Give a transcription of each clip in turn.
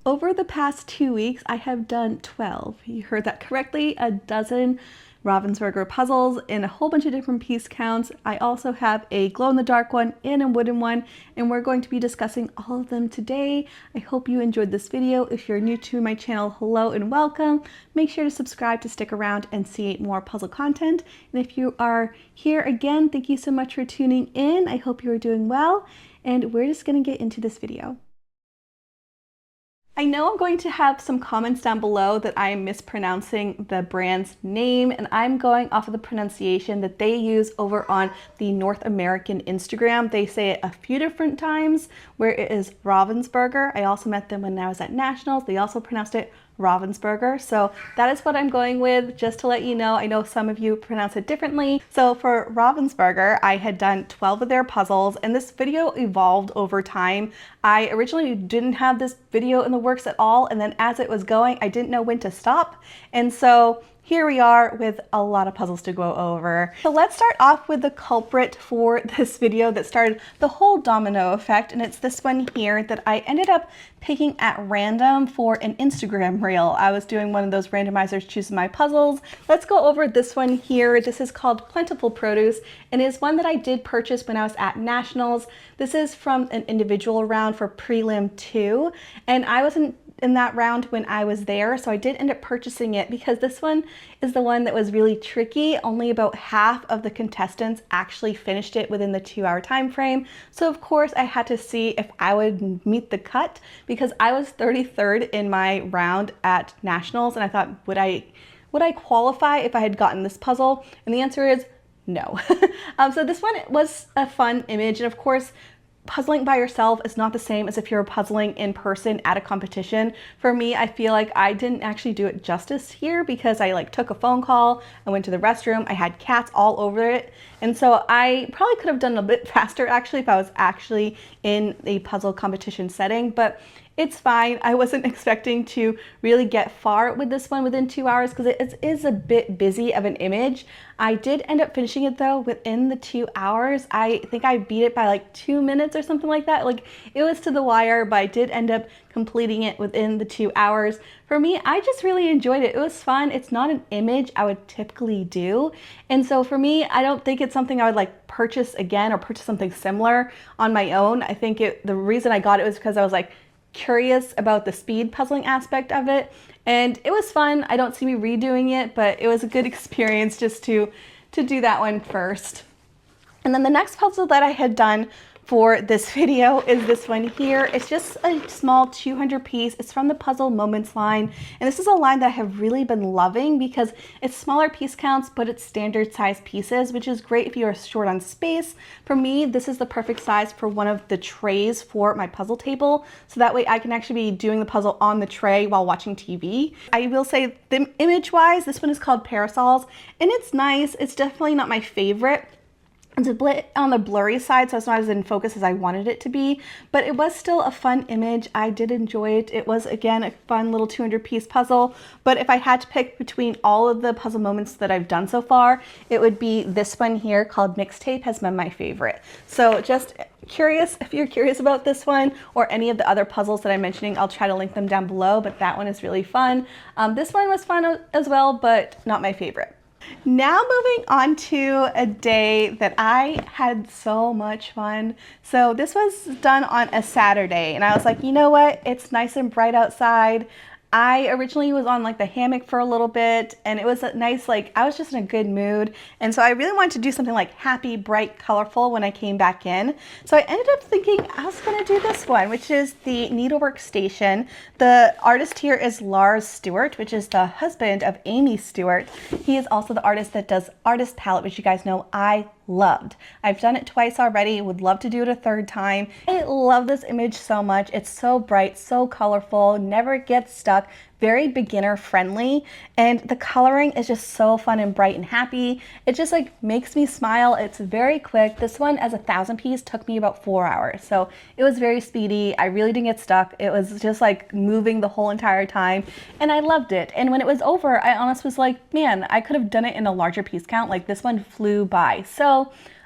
Over the past 2 weeks, I have done 12. You heard that correctly, a dozen Ravensburger puzzles in a whole bunch of different piece counts. I also have a glow-in-the-dark one and a wooden one, and we're going to be discussing all of them today. I hope you enjoyed this video. If you're new to my channel, hello and welcome. Make sure to subscribe to stick around and see more puzzle content. And if you are here again, thank you so much for tuning in. I hope you are doing well, and we're just going to get into this video. I know I'm going to have some comments down below that I am mispronouncing the brand's name, and I'm going off of the pronunciation that they use over on the North American Instagram. They say it a few different times where it is Ravensburger. I also met them when I was at Nationals. They also pronounced it Ravensburger. So that is what I'm going with, just to let you know. I know some of you pronounce it differently. So for Ravensburger, I had done 12 of their puzzles, and this video evolved over time. I originally didn't have this video in the works at all, and then as it was going, I didn't know when to stop. And so here we are with a lot of puzzles to go over. So let's start off with the culprit for this video that started the whole domino effect, and it's this one here that I ended up picking at random for an Instagram reel. I was doing one of those randomizers choosing my puzzles. Let's go over this one here. This is called Plentiful Produce, and is one that I did purchase when I was at Nationals. This is from an individual round for prelim 2, and I wasn't in that round when I was there, so I did end up purchasing it because this one is the one that was really tricky. Only about half of the contestants actually finished it within the 2-hour time frame. So of course I had to see if I would meet the cut, because I was 33rd in my round at Nationals, and I thought, would I qualify if I had gotten this puzzle? And the answer is no. So this one was a fun image, and of course puzzling by yourself is not the same as if you're puzzling in person at a competition. For me, I feel like I didn't actually do it justice here because I took a phone call, I went to the restroom, I had cats all over it, and so I probably could have done a bit faster actually if I was actually in a puzzle competition setting, but it's fine. I wasn't expecting to really get far with this one within 2 hours because it is a bit busy of an image. I did end up finishing it though within the 2 hours. I think I beat it by like 2 minutes or something like that. Like, it was to the wire, but I did end up completing it within the 2 hours. For me, I just really enjoyed it. It was fun. It's not an image I would typically do. And so for me, I don't think it's something I would purchase again or purchase something similar on my own. I think the reason I got it was because I was curious about the speed puzzling aspect of it, and it was fun. I don't see me redoing it, but it was a good experience just to do that one first. And then the next puzzle that I had done for this video is this one here. It's just a small 200 piece. It's from the Puzzle Moments line, and this is a line that I have really been loving because it's smaller piece counts, but it's standard size pieces, which is great if you are short on space. For me, this is the perfect size for one of the trays for my puzzle table, so that way I can actually be doing the puzzle on the tray while watching TV. I will say, the image-wise, this one is called Parasols, and it's nice. It's definitely not my favorite. It's a bit on the blurry side, so it's not as in focus as I wanted it to be, but it was still a fun image. I did enjoy it. It was, again, a fun little 200-piece puzzle, but if I had to pick between all of the puzzle moments that I've done so far, it would be this one here called Mixtape has been my favorite. So just curious, if you're curious about this one or any of the other puzzles that I'm mentioning, I'll try to link them down below, but that one is really fun. This one was fun as well, but not my favorite. Now moving on to a day that I had so much fun. So this was done on a Saturday, and I was like, you know what? It's nice and bright outside. I originally was on the hammock for a little bit, and it was a nice, I was just in a good mood. And so I really wanted to do something happy, bright, colorful when I came back in. So I ended up thinking I was gonna do this one, which is the Needlework Station. The artist here is Lars Stewart, which is the husband of Amy Stewart. He is also the artist that does Artist Palette, which you guys know I loved. I've done it twice already, would love to do it a third time. I love this image so much. It's so bright, so colorful, never gets stuck, very beginner friendly, and the coloring is just so fun and bright and happy. It just makes me smile. It's very quick. This one as a 1,000 piece took me about 4 hours, so it was very speedy. I really didn't get stuck. It was just moving the whole entire time, and I loved it. And when it was over, I honestly was like, man, I could have done it in a larger piece count. This one flew by. So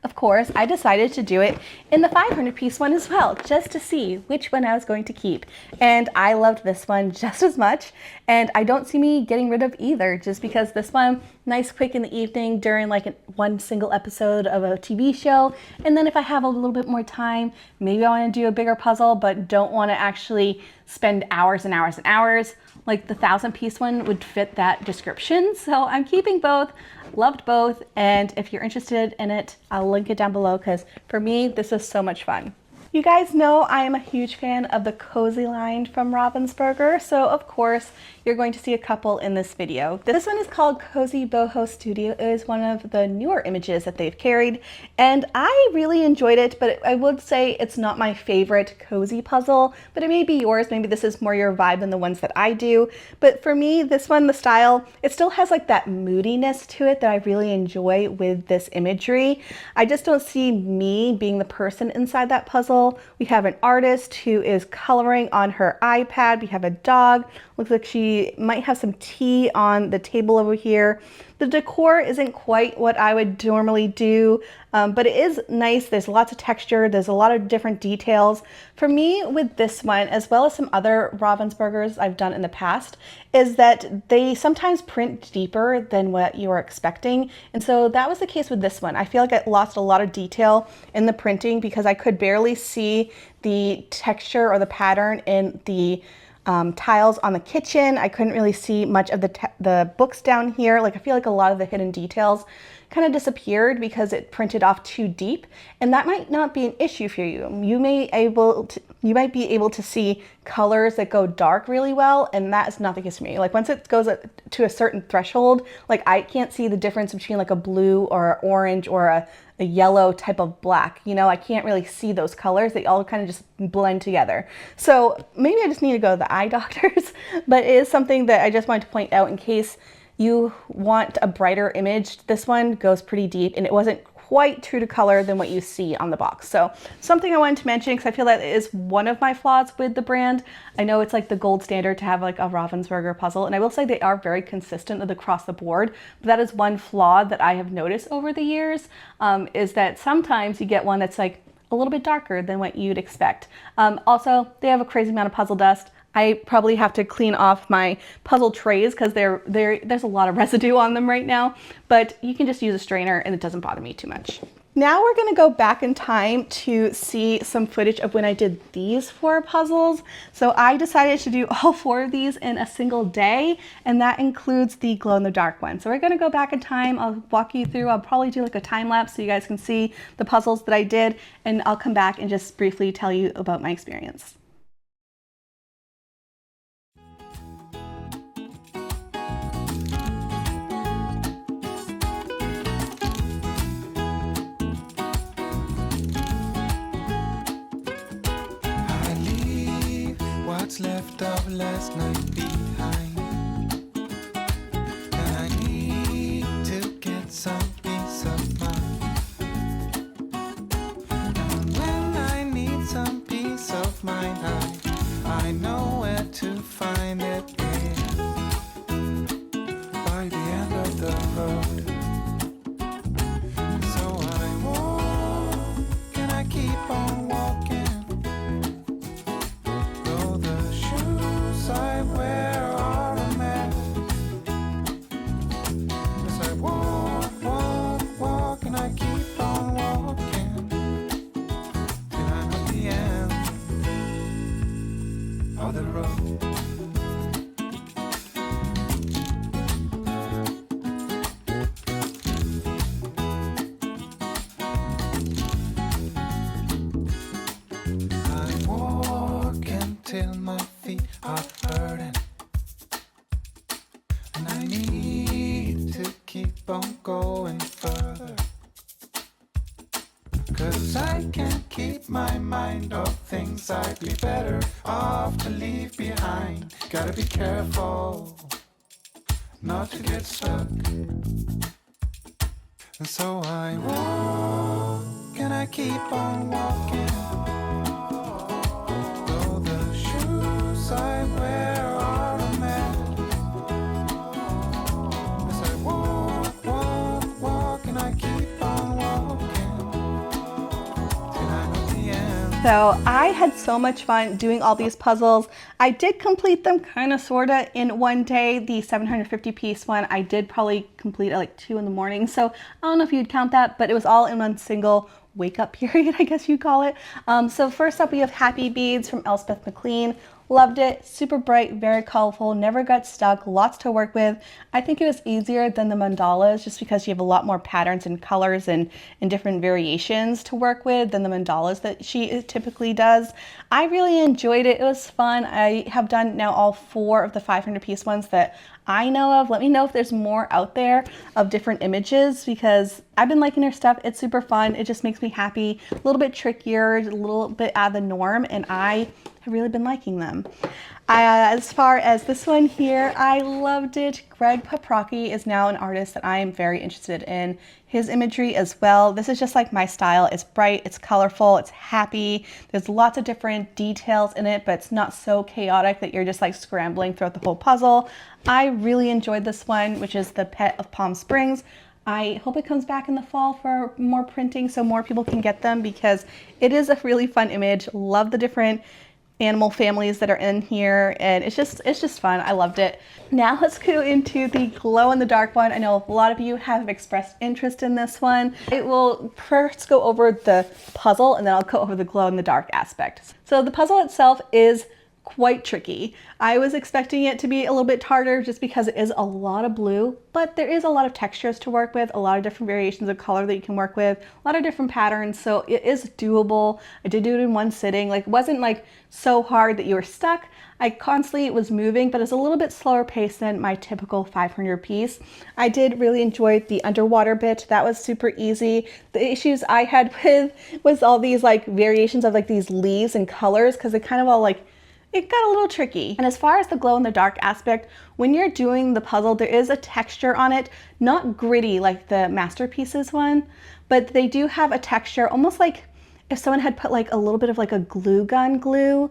Of course, I decided to do it in the 500-piece one as well, just to see which one I was going to keep. And I loved this one just as much, and I don't see me getting rid of either, just because this one, nice quick in the evening during like one single episode of a TV show. And then if I have a little bit more time, maybe I want to do a bigger puzzle, but don't want to actually spend hours and hours and hours. Like the 1,000-piece one would fit that description. So I'm keeping both, loved both. And if you're interested in it, I'll link it down below because for me, this is so much fun. You guys know I am a huge fan of the cozy line from Ravensburger, so of course you're going to see a couple in this video. This one is called Cozy Boho Studio. It is one of the newer images that they've carried, and I really enjoyed it, but I would say it's not my favorite cozy puzzle, but it may be yours. Maybe this is more your vibe than the ones that I do. But for me, this one, the style, it still has like that moodiness to it that I really enjoy with this imagery. I just don't see me being the person inside that puzzle. We have an artist who is coloring on her iPad. We have a dog. Looks like she might have some tea on the table over here. The decor isn't quite what I would normally do, but it is nice. There's lots of texture. There's a lot of different details. For me, with this one, as well as some other Ravensburgers I've done in the past, is that they sometimes print deeper than what you are expecting. And so that was the case with this one. I feel like I lost a lot of detail in the printing because I could barely see the texture or the pattern in the tiles on the kitchen. I couldn't really see much of the books down here. Like I feel like a lot of the hidden details kind of disappeared because it printed off too deep, and that might not be an issue for you. You might be able to see colors that go dark really well, and that is not the case for me. Like once it goes to a certain threshold, like I can't see the difference between like a blue or an orange or a yellow type of black. You know, I can't really see those colors. They all kind of just blend together. So maybe I just need to go to the eye doctors, but it is something that I just wanted to point out in case you want a brighter image. This one goes pretty deep, and it wasn't quite true to color than what you see on the box. So something I wanted to mention because I feel that is one of my flaws with the brand. I know it's like the gold standard to have like a Ravensburger puzzle, and I will say they are very consistent across the board, but that is one flaw that I have noticed over the years, is that sometimes you get one that's like a little bit darker than what you'd expect. Also, they have a crazy amount of puzzle dust. I probably have to clean off my puzzle trays because there's a lot of residue on them right now, but you can just use a strainer and it doesn't bother me too much. Now we're going to go back in time to see some footage of when I did these 4 puzzles. So I decided to do all 4 of these in a single day, and that includes the glow-in-the-dark one. So we're going to go back in time. I'll walk you through. I'll probably do like a time lapse so you guys can see the puzzles that I did, and I'll come back and just briefly tell you about my experience. What's left of last night behind, and I need to get some peace of mind. And when I need some peace of mind, I know where to find it. By the end of the road, so I walk and I keep on walking. I wear are a mess. As I walk, and I keep on walking till I'm at the end of the road. I walk until my feet are hurting, and I need to keep on going further, 'cause I can't keep my mind off things I'd be better off to leave behind. Gotta be careful not to get stuck, and so I walk and I keep on walking. I wear are a mess. As I walk, and I keep on walking So I had so much fun doing all these puzzles. I did complete them kind of sorta in one day. The 750 piece one, I did probably complete at like 2 in the morning. So I don't know if you'd count that, but it was all in one single wake up period, I guess you'd call it. So first up we have Happy Beads from Elspeth McLean. Loved it, super bright, very colorful, never got stuck, lots to work with. I think it was easier than the mandalas just because you have a lot more patterns and colors and different variations to work with than the mandalas that she typically does. I really enjoyed it, it was fun. I have done now all 4 of the 500 piece ones that I know of. Let me know if there's more out there of different images because I've been liking her stuff. It's super fun. It just makes me happy. A little bit trickier, a little bit out of the norm, and I have really been liking them. As far as this one here, I loved it. Greg Paprocki is now an artist that I am very interested in his imagery as well. This is just like my style. It's bright, it's colorful, it's happy. There's lots of different details in it, but it's not so chaotic that you're just like scrambling throughout the whole puzzle. I really enjoyed this one, which is the Pet of Palm Springs. I hope it comes back in the fall for more printing so more people can get them because it is a really fun image. Love the different animal families that are in here, and it's just fun. I loved it. Now let's go into the glow in the dark one. I know a lot of you have expressed interest in this one. I will first go over the puzzle and then I'll go over the glow in the dark aspect. So the puzzle itself is quite tricky. I was expecting it to be a little bit harder just because it is a lot of blue, but there is a lot of textures to work with, a lot of different variations of color that you can work with, a lot of different patterns, so it is doable. I did do it in one sitting. Like, it wasn't like so hard that you were stuck. I constantly was moving, but it's a little bit slower pace than my typical 500 piece. I did really enjoy the underwater bit. That was super easy. The issues I had with was all these like variations of like these leaves and colors because they kind of all like, it got a little tricky. And as far as the glow in the dark aspect, when you're doing the puzzle, there is a texture on it, not gritty like the Masterpieces one, but they do have a texture almost like if someone had put like a little bit of like a glue gun glue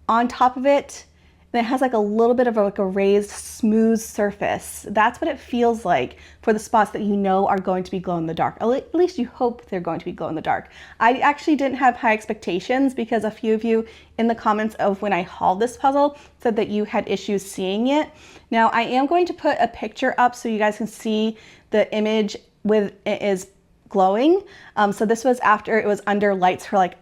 on top of it. And it has like a little bit of like a raised smooth surface. That's what it feels like for the spots that you know are going to be glow in the dark. At least you hope they're going to be glow in the dark. I actually didn't have high expectations because a few of you in the comments of when I hauled this puzzle said that you had issues seeing it. Now I am going to put a picture up so you guys can see the image with it is glowing. So this was after it was under lights for like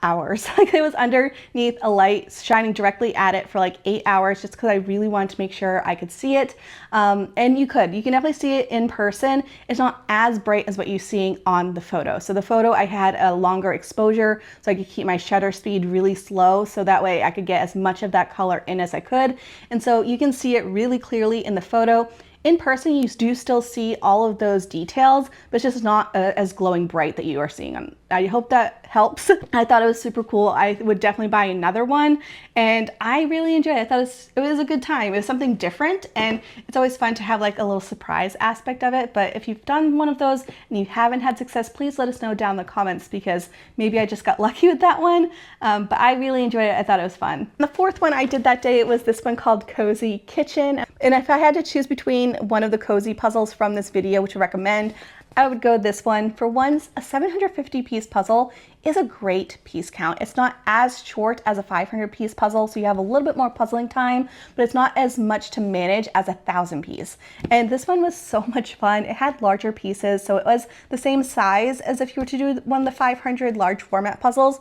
hours. Like it was underneath a light shining directly at it for like 8 hours just because I really wanted to make sure I could see it. And you can definitely see it in person. It's not as bright as what you're seeing on the photo. So the photo I had a longer exposure so I could keep my shutter speed really slow so that way I could get as much of that color in as I could. And so you can see it really clearly in the photo. In person, you do still see all of those details, but it's just not as glowing bright that you are seeing on. I hope that helps. I thought it was super cool. I would definitely buy another one, and I really enjoyed it. I thought it was a good time. It was something different, and it's always fun to have like a little surprise aspect of it. But if you've done one of those and you haven't had success, please let us know down in the comments because maybe I just got lucky with that one. But I really enjoyed it. I thought it was fun. The fourth one I did that day, it was this one called Cozy Kitchen. And if I had to choose between one of the cozy puzzles from this video, which I recommend, I would go this one. For once, a 750 piece puzzle is a great piece count. It's not as short as a 500 piece puzzle, so you have a little bit more puzzling time, but it's not as much to manage as a 1,000 piece. And this one was so much fun. It had larger pieces, so it was the same size as if you were to do one of the 500 large format puzzles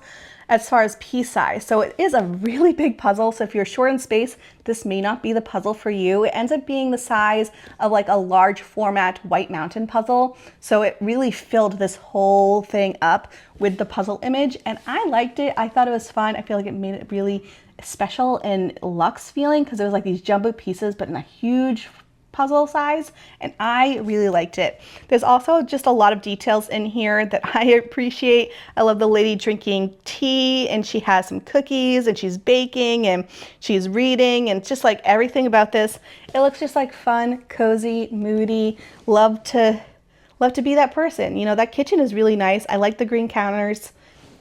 as far as piece size. So it is a really big puzzle. So if you're short in space, this may not be the puzzle for you. It ends up being the size of like a large format White Mountain puzzle. So it really filled this whole thing up with the puzzle image. And I liked it. I thought it was fun. I feel like it made it really special and luxe feeling because it was like these jumbo pieces, but in a huge puzzle size, and I really liked it. There's also just a lot of details in here that I appreciate. I love the lady drinking tea, and she has some cookies, and she's baking, and she's reading, and just like everything about this, it looks just like fun, cozy, moody. Love to be that person. You know, that kitchen is really nice. I like the green counters.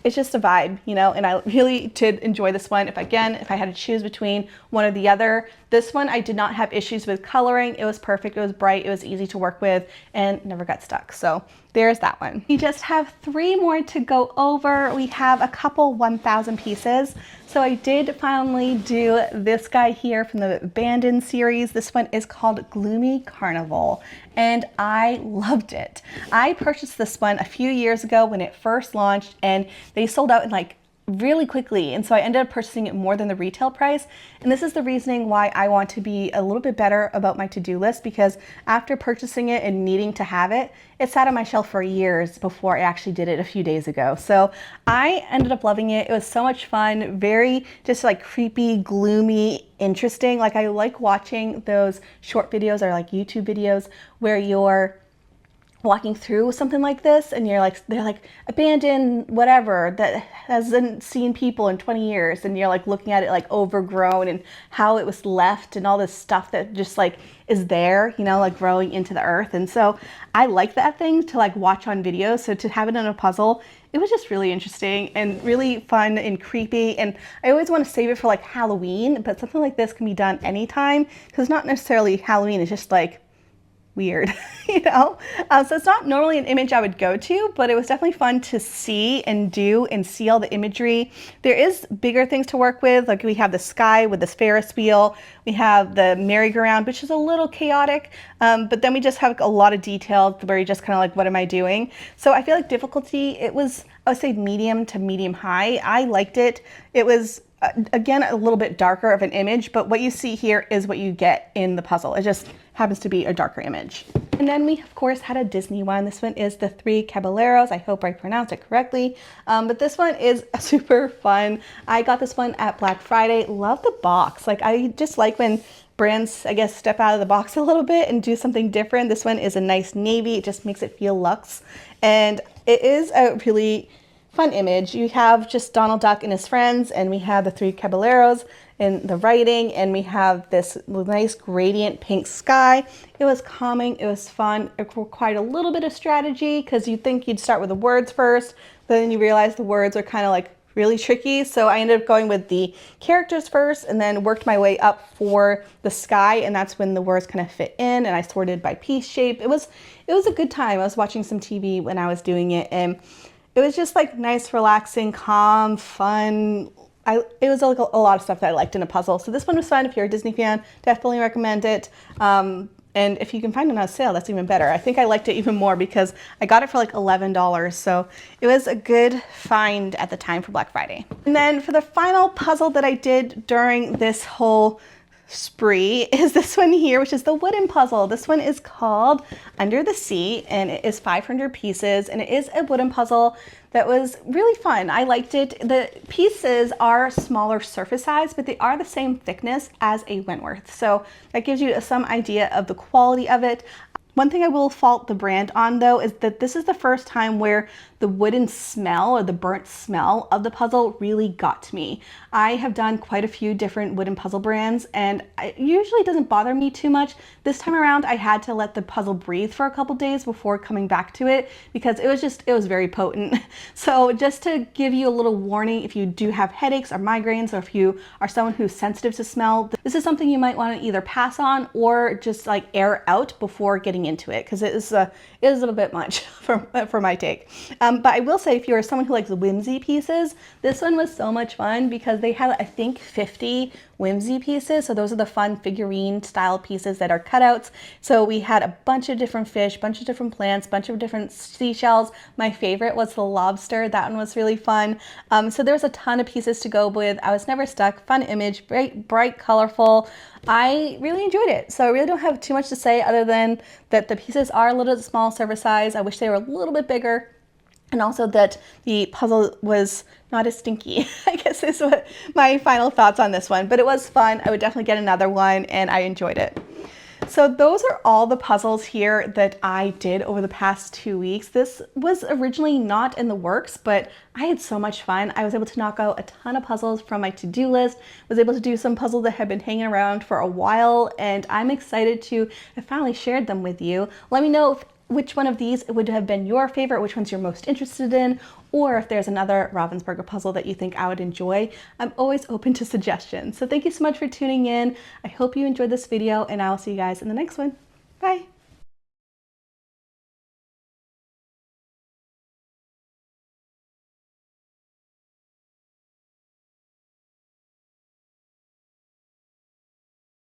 It's just a vibe, you know, and I really did enjoy this one. If I had to choose between one or the other, this one I did not have issues with coloring. It was perfect, it was bright, it was easy to work with, and never got stuck. So there's that one. We just have 3 more to go over. We have a couple 1,000 pieces. So I did finally do this guy here from the Abandoned series. This one is called Gloomy Carnival, and I loved it. I purchased this one a few years ago when it first launched, and they sold out in like really quickly, and so I ended up purchasing it more than the retail price. And this is the reasoning why I want to be a little bit better about my to-do list, because after purchasing it and needing to have it, it sat on my shelf for years before I actually did it a few days ago. So I ended up loving it. It was so much fun, very just like creepy, gloomy, interesting. Like I like watching those short videos or like YouTube videos where you're walking through something like this and you're like, they're like abandoned whatever that hasn't seen people in 20 years, and you're like looking at it like overgrown and how it was left and all this stuff that just like is there, you know, like growing into the earth. And so I like that thing to like watch on videos. So to have it in a puzzle, it was just really interesting and really fun and creepy. And I always want to save it for like Halloween, but something like this can be done anytime, because not necessarily Halloween, it's just like weird, you know? So it's not normally an image I would go to, but it was definitely fun to see and do and see all the imagery. There is bigger things to work with. Like we have the sky with this Ferris wheel. We have the merry-go-round, which is a little chaotic, but then we just have a lot of detail where you're just kind of like, what am I doing? So I feel like difficulty, it was, I would say medium to medium high. I liked it. It was again, a little bit darker of an image, but what you see here is what you get in the puzzle. It just happens to be a darker image. And then we, of course, had a Disney one. This one is the Three Caballeros. I hope I pronounced it correctly. But this one is super fun. I got this one at Black Friday. Love the box. Like, I just like when brands, I guess, step out of the box a little bit and do something different. This one is a nice navy. It just makes it feel luxe. And it is a really fun image. You have just Donald Duck and his friends, and we have the Three Caballeros in the writing, and we have this nice gradient pink sky. It was calming, it was fun. It required a little bit of strategy because you'd think you'd start with the words first, but then you realize the words are kind of like really tricky. So I ended up going with the characters first and then worked my way up for the sky, and that's when the words kind of fit in, and I sorted by piece shape. It was a good time. I was watching some TV when I was doing it, and it was just like nice, relaxing, calm, fun. It was like a lot of stuff that I liked in a puzzle. So this one was fun. If you're a Disney fan, definitely recommend it. And if you can find it on sale, that's even better. I think I liked it even more because I got it for like $11. So it was a good find at the time for Black Friday. And then for the final puzzle that I did during this whole spree is this one here, which is the wooden puzzle. This one is called Under the Sea, and it is 500 pieces, and it is a wooden puzzle that was really fun. I liked it. The pieces are smaller surface size, but they are the same thickness as a Wentworth, so that gives you some idea of the quality of it. One thing I will fault the brand on, though, is that this is the first time where the wooden smell or the burnt smell of the puzzle really got to me. I have done quite a few different wooden puzzle brands, and it usually doesn't bother me too much. This time around, I had to let the puzzle breathe for a couple days before coming back to it because it was very potent. So just to give you a little warning, if you do have headaches or migraines, or if you are someone who's sensitive to smell, this is something you might want to either pass on or just like air out before getting into it, because it is a little bit much for my take. But I will say, if you're someone who likes whimsy pieces, this one was so much fun because they had, I think, 50 whimsy pieces. So those are the fun figurine style pieces that are cutouts. So we had a bunch of different fish, bunch of different plants, bunch of different seashells. My favorite was the lobster. That one was really fun. So there was a ton of pieces to go with. I was never stuck. Fun image, bright, colorful. I really enjoyed it. So I really don't have too much to say other than that the pieces are a little small surface size. I wish they were a little bit bigger. And also that the puzzle was not as stinky, I guess is what my final thoughts on this one. But it was fun. I would definitely get another one, and I enjoyed it. So those are all the puzzles here that I did over the past 2 weeks. This was originally not in the works, but I had so much fun. I was able to knock out a ton of puzzles from my to-do list, was able to do some puzzles that have been hanging around for a while, and I'm excited to have finally shared them with you. Let me know which one of these would have been your favorite, which ones you're most interested in, or if there's another Ravensburger puzzle that you think I would enjoy. I'm always open to suggestions. So thank you so much for tuning in. I hope you enjoyed this video, and I will see you guys in the next one. Bye.